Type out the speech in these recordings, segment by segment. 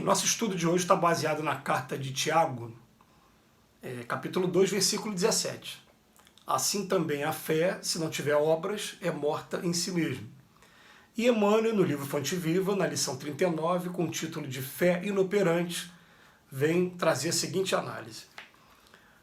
Nosso estudo de hoje está baseado na carta de Tiago, capítulo 2, versículo 17. Assim também a fé, se não tiver obras, é morta em si mesma. E Emmanuel, no livro Fonte Viva, na lição 39, com o título de Fé Inoperante, vem trazer a seguinte análise.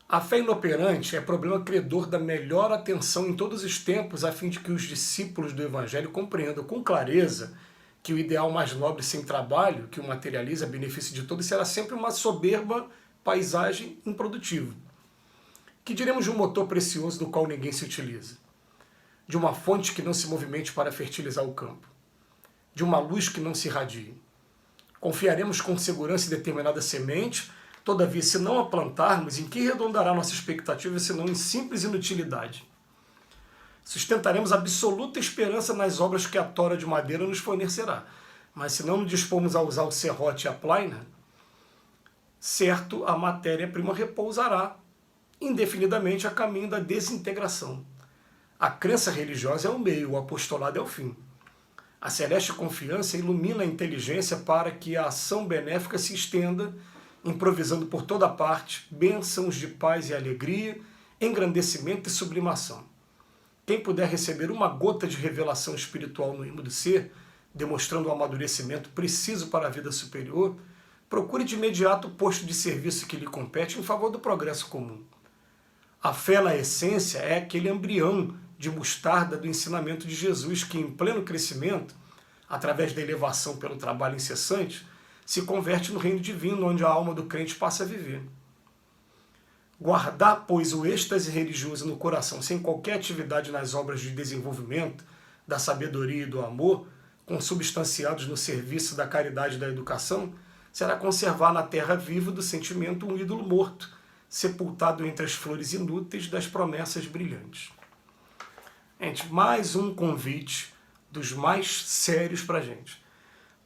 A fé inoperante é problema credor da melhor atenção em todos os tempos, a fim de que os discípulos do Evangelho compreendam com clareza que o ideal mais nobre sem trabalho, que o materializa a benefício de todos, será sempre uma soberba paisagem improdutiva. Que diremos de um motor precioso do qual ninguém se utiliza? De uma fonte que não se movimente para fertilizar o campo? De uma luz que não se irradie? Confiaremos com segurança em determinada semente, todavia, se não a plantarmos, em que redondará nossa expectativa, senão em simples inutilidade? Sustentaremos absoluta esperança nas obras que a tora de madeira nos fornecerá. Mas se não nos dispomos a usar o serrote e a plaina, certo, a matéria-prima repousará indefinidamente a caminho da desintegração. A crença religiosa é o meio, o apostolado é o fim. A celeste confiança ilumina a inteligência para que a ação benéfica se estenda, improvisando por toda parte bênçãos de paz e alegria, engrandecimento e sublimação. Quem puder receber uma gota de revelação espiritual no imo do ser, demonstrando o amadurecimento preciso para a vida superior, procure de imediato o posto de serviço que lhe compete em favor do progresso comum. A fé, na essência, é aquele embrião de mostarda do ensinamento de Jesus que, em pleno crescimento, através da elevação pelo trabalho incessante, se converte no reino divino, onde a alma do crente passa a viver. Guardar, pois, o êxtase religioso no coração sem qualquer atividade nas obras de desenvolvimento, da sabedoria e do amor, consubstanciados no serviço da caridade e da educação, será conservar na terra viva do sentimento um ídolo morto, sepultado entre as flores inúteis das promessas brilhantes. Gente, mais um convite dos mais sérios para a gente.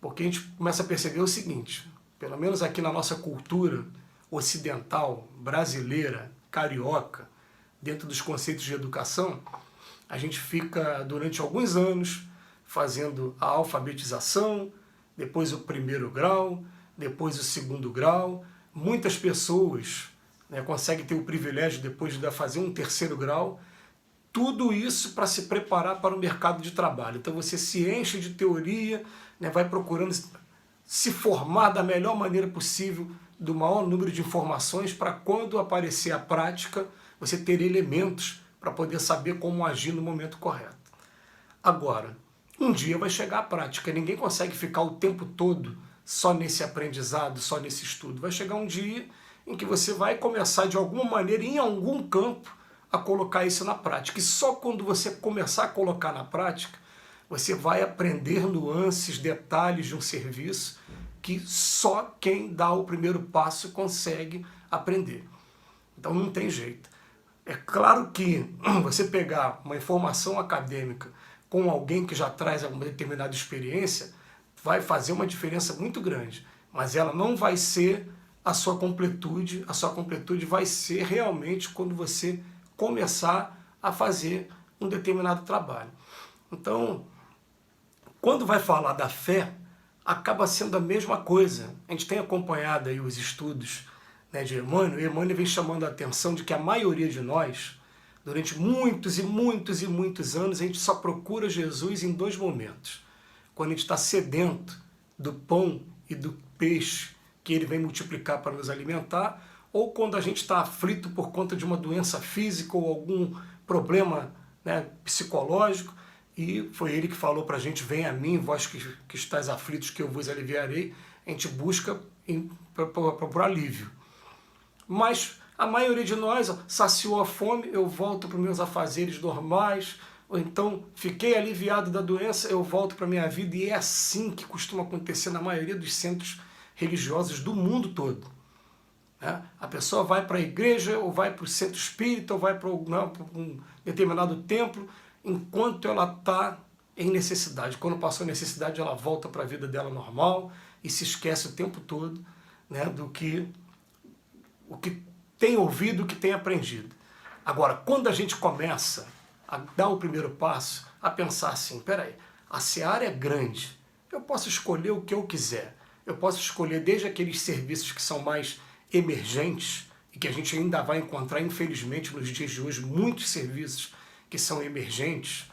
Porque a gente começa a perceber o seguinte, pelo menos aqui na nossa cultura ocidental, brasileira, carioca, dentro dos conceitos de educação, a gente fica durante alguns anos fazendo a alfabetização, depois o primeiro grau, depois o segundo grau. Muitas pessoas conseguem ter o privilégio depois de fazer um terceiro grau, tudo isso para se preparar para o mercado de trabalho. Então você se enche de teoria, vai procurando se formar da melhor maneira possível, do maior número de informações, para quando aparecer a prática, você ter elementos para poder saber como agir no momento correto. Agora, um dia vai chegar a prática, ninguém consegue ficar o tempo todo só nesse aprendizado, só nesse estudo. Vai chegar um dia em que você vai começar de alguma maneira, em algum campo, a colocar isso na prática. E só quando você começar a colocar na prática, você vai aprender nuances, detalhes de um serviço que só quem dá o primeiro passo consegue aprender. Então não tem jeito. É claro que você pegar uma informação acadêmica com alguém que já traz alguma determinada experiência vai fazer uma diferença muito grande, mas ela não vai ser a sua completude vai ser realmente quando você começar a fazer um determinado trabalho. Então, quando vai falar da fé, acaba sendo a mesma coisa. A gente tem acompanhado aí os estudos de Emmanuel, e Emmanuel vem chamando a atenção de que a maioria de nós, durante muitos e muitos e muitos anos, a gente só procura Jesus em dois momentos. Quando a gente está sedento do pão e do peixe que ele vem multiplicar para nos alimentar, ou quando a gente está aflito por conta de uma doença física ou algum problema psicológico, e foi ele que falou para a gente, vem a mim, vós que estáis aflitos, que eu vos aliviarei. A gente busca por alívio. Mas a maioria de nós saciou a fome, eu volto para os meus afazeres normais, ou então fiquei aliviado da doença, eu volto para a minha vida, e é assim que costuma acontecer na maioria dos centros religiosos do mundo todo. A pessoa vai para a igreja, ou vai para o centro espírita, ou vai para um determinado templo, enquanto ela está em necessidade. Quando passou a necessidade, ela volta para a vida dela normal e se esquece o tempo todo do que o que tem ouvido, o que tem aprendido. Agora, quando a gente começa a dar o primeiro passo, a pensar assim, peraí, a seara é grande, eu posso escolher o que eu quiser, Eu posso escolher desde aqueles serviços que são mais emergentes e que a gente ainda vai encontrar, infelizmente, nos dias de hoje, muitos serviços que são emergentes,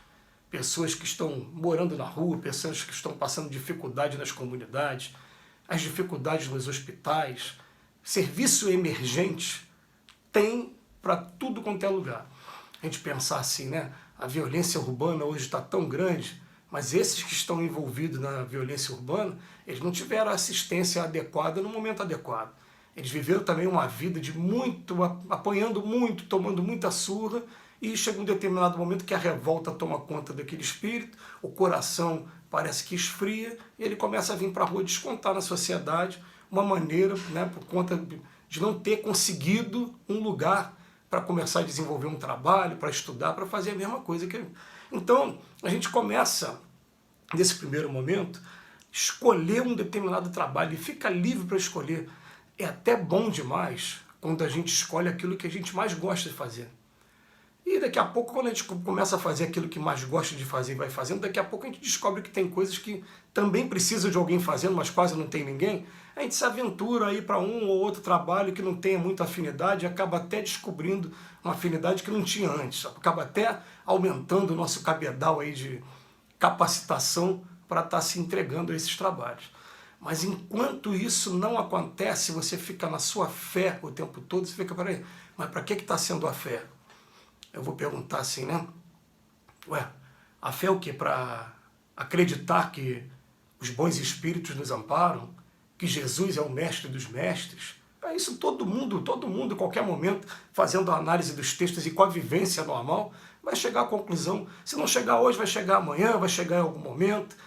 pessoas que estão morando na rua, pessoas que estão passando dificuldade nas comunidades, as dificuldades nos hospitais. Serviço emergente tem para tudo quanto é lugar. A gente pensar assim, né? A violência urbana hoje está tão grande, mas esses que estão envolvidos na violência urbana, eles não tiveram assistência adequada no momento adequado. Eles viveram também uma vida de muito, apanhando muito, tomando muita surra, e chega um determinado momento que a revolta toma conta daquele espírito, o coração parece que esfria, e ele começa a vir para a rua descontar na sociedade uma maneira, né, por conta de não ter conseguido um lugar para começar a desenvolver um trabalho, para estudar, para fazer a mesma coisa que ele. Então, a gente começa, nesse primeiro momento, escolher um determinado trabalho e fica livre para escolher. É até bom demais quando a gente escolhe aquilo que a gente mais gosta de fazer. E daqui a pouco, quando a gente começa a fazer aquilo que mais gosta de fazer e vai fazendo, daqui a pouco a gente descobre que tem coisas que também precisam de alguém fazendo, mas quase não tem ninguém. A gente se aventura aí para um ou outro trabalho que não tenha muita afinidade e acaba até descobrindo uma afinidade que não tinha antes. Acaba até aumentando o nosso cabedal aí de capacitação para estar se entregando a esses trabalhos. Mas enquanto isso não acontece, você fica na sua fé o tempo todo, você fica, peraí, mas para que está sendo a fé? Eu vou perguntar assim, né? Ué, a fé é o quê? Para acreditar que os bons espíritos nos amparam, que Jesus é o mestre dos mestres? É isso todo mundo, em qualquer momento, fazendo a análise dos textos e com a vivência normal, vai chegar à conclusão. Se não chegar hoje, vai chegar amanhã, vai chegar em algum momento.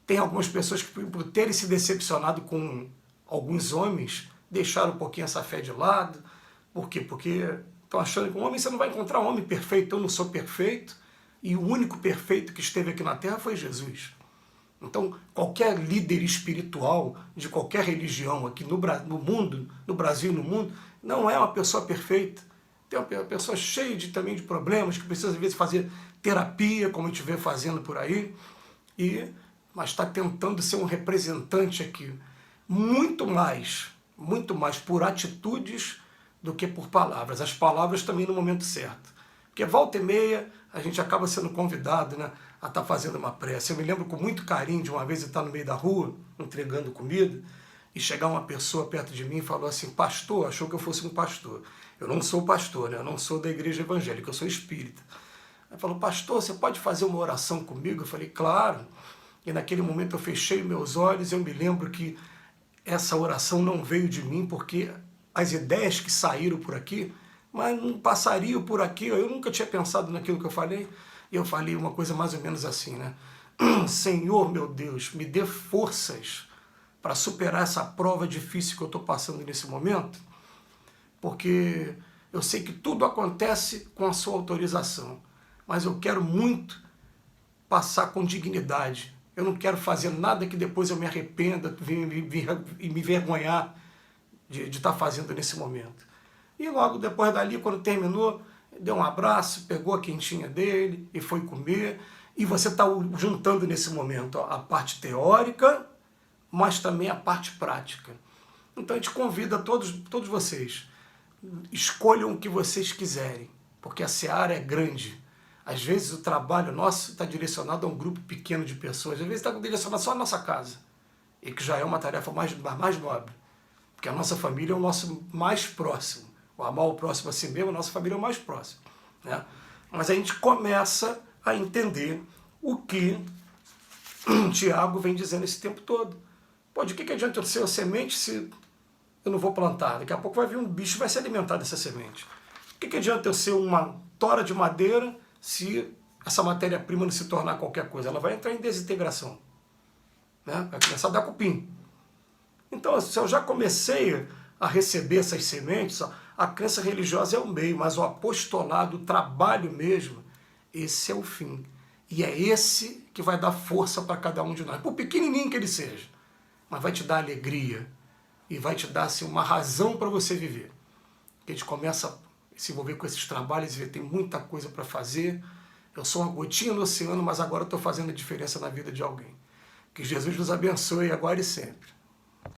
Tem algumas pessoas que, por terem se decepcionado com alguns homens, deixaram um pouquinho essa fé de lado. Por quê? Porque estão achando que um homem, você não vai encontrar um homem perfeito. Eu não sou perfeito, e o único perfeito que esteve aqui na Terra foi Jesus. Então, qualquer líder espiritual de qualquer religião aqui no mundo, no Brasil e no mundo, não é uma pessoa perfeita. Tem uma pessoa cheia também de problemas, que precisa, às vezes, fazer terapia, como a gente vê fazendo por aí, mas está tentando ser um representante aqui, muito mais por atitudes do que por palavras. As palavras também no momento certo. Porque volta e meia a gente acaba sendo convidado, né, a estar fazendo uma prece. Eu me lembro com muito carinho de uma vez eu estar no meio da rua, entregando comida, e chegar uma pessoa perto de mim e falou assim, pastor, achou que eu fosse um pastor. Eu não sou pastor, né? Eu não sou da igreja evangélica, eu sou espírita. Ele falou, pastor, você pode fazer uma oração comigo? Eu falei, claro. E naquele momento eu fechei meus olhos e eu me lembro que essa oração não veio de mim, porque as ideias que saíram por aqui, mas não passariam por aqui, eu nunca tinha pensado naquilo que eu falei, e eu falei uma coisa mais ou menos assim, né? Senhor, meu Deus, me dê forças para superar essa prova difícil que eu estou passando nesse momento, porque eu sei que tudo acontece com a sua autorização, mas eu quero muito passar com dignidade. Eu não quero fazer nada que depois eu me arrependa e me vergonhar de estar fazendo nesse momento. E logo depois dali, quando terminou, deu um abraço, pegou a quentinha dele e foi comer. E você está juntando nesse momento a parte teórica, mas também a parte prática. Então a gente convida todos vocês, escolham o que vocês quiserem, porque a seara é grande. Às vezes o trabalho nosso está direcionado a um grupo pequeno de pessoas, às vezes está direcionado só à nossa casa, e que já é uma tarefa mais nobre, porque a nossa família é o nosso mais próximo. O amar o próximo a si mesmo, a nossa família é o mais próximo, né? Mas a gente começa a entender o que Tiago vem dizendo esse tempo todo. Pô, de que adianta eu ser a semente se eu não vou plantar? Daqui a pouco vai vir um bicho e vai se alimentar dessa semente. De que adianta eu ser uma tora de madeira se essa matéria-prima não se tornar qualquer coisa? Ela vai entrar em desintegração, né? Vai começar a dar cupim. Então, se eu já comecei a receber essas sementes, a crença religiosa é o meio, mas o apostolado, o trabalho mesmo, esse é o fim. E é esse que vai dar força para cada um de nós, por pequenininho que ele seja, mas vai te dar alegria e vai te dar assim, uma razão para você viver. Que a gente começa a se envolver com esses trabalhos e ver tem muita coisa para fazer. Eu sou uma gotinha no oceano, mas agora estou fazendo a diferença na vida de alguém. Que Jesus nos abençoe agora e sempre.